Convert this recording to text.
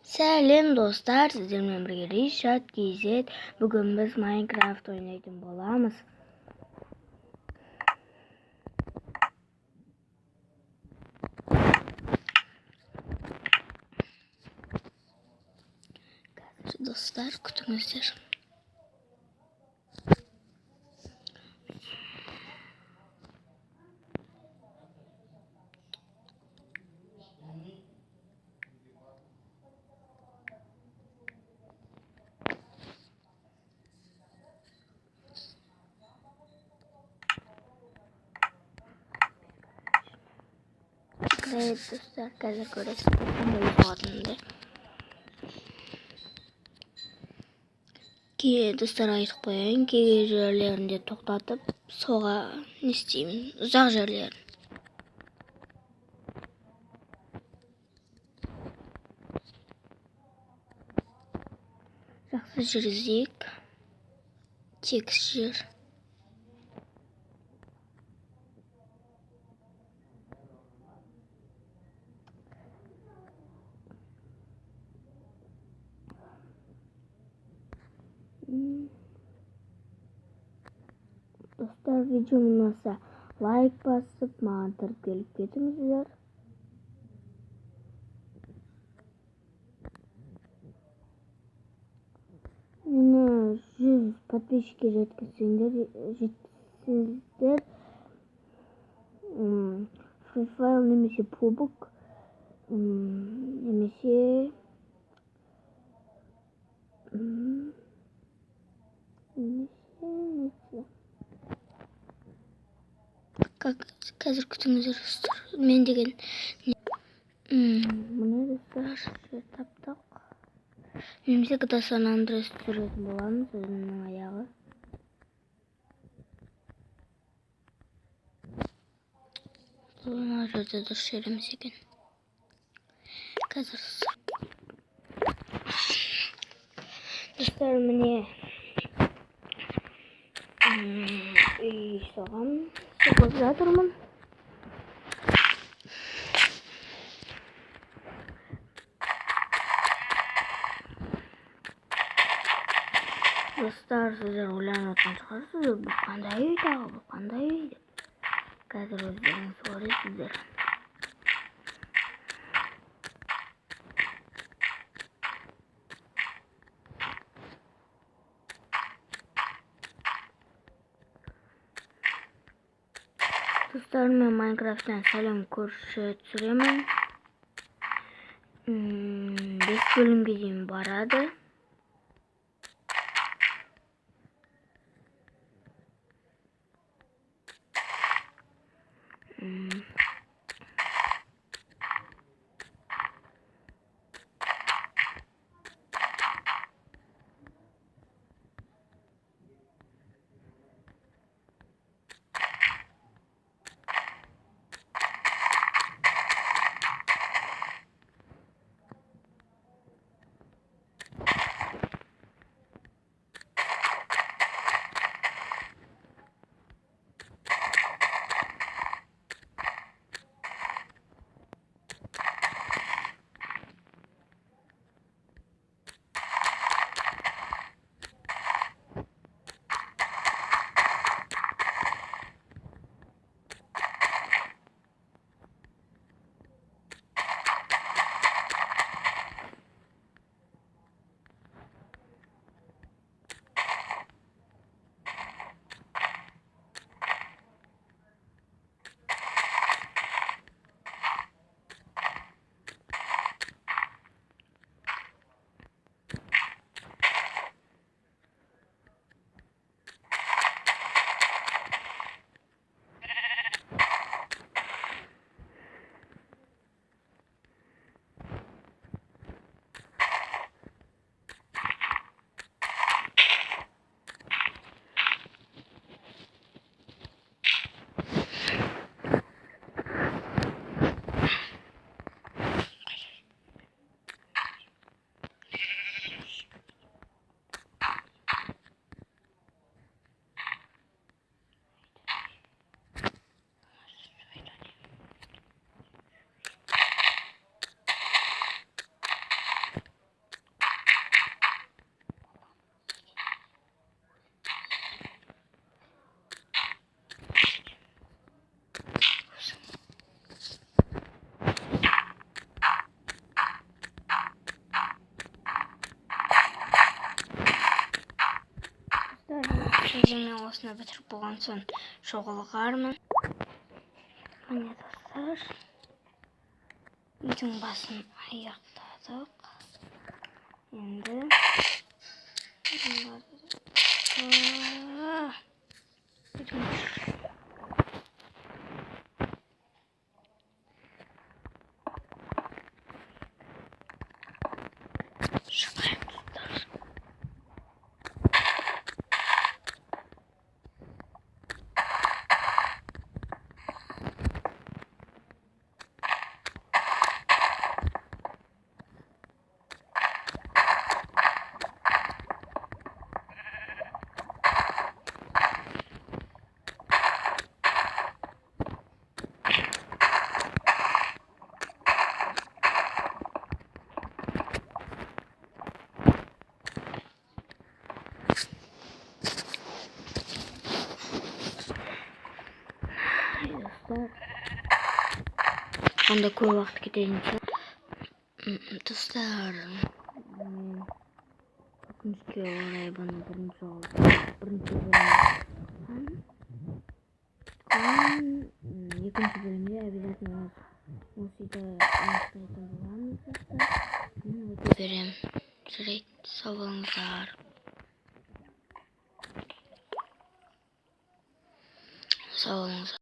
Сәлем достар, сіздермен бірге Ришат KZ. Бүгін біз Майнкрафт ойнайтын боламыз. Қазір достар, күтіңіздер. Evet dostlar, қазір көресіз қандай болатынымды. Достар, айтып қояйын, кей жерлерінде тоқтатып, соға не істеймін, ұзақ жерлерін. Жақсы жер іздейік. Тегіс жер. Достар, видео ұнаса лайк басып, маған тіркеліп кетіңіздер. Мені 100 подписчикке жеткізсеңдер, Free Fire немесе пубок, немесе қазір күтіңіздер достар. Мен деген міне достар, жер таптық. Немесе GTA San Andreas түсіретін боламыз, өзімнің аяғы. Мына жерде дұрыс жер емес екен. Қазір достар, міне үй соған соғып жатырмын. Достар, сіздер ойланып отырған шығарсыздар, бұл қандай үй тағы, бұл қандай үй деп. Қазір өздеріңіз көресіздер. Достар, мен Майнкрафттан сәлем көрші түсіремін. 5 бөлімге дейін барады. Şimdi ben osuna bitirip bolğan soň şogulgarmyn. Mana dostlar. Üýdüň basyny aýakladyk. Endi dostlar. Anda köp wagt gidince. Dostlar. Ökünçke oraya bana birinci oldu. Birinci bölüm. İkinci bölümde обязательно musida anlatayım bulamız dostlar. Benim sürekli savunlar. Savunlar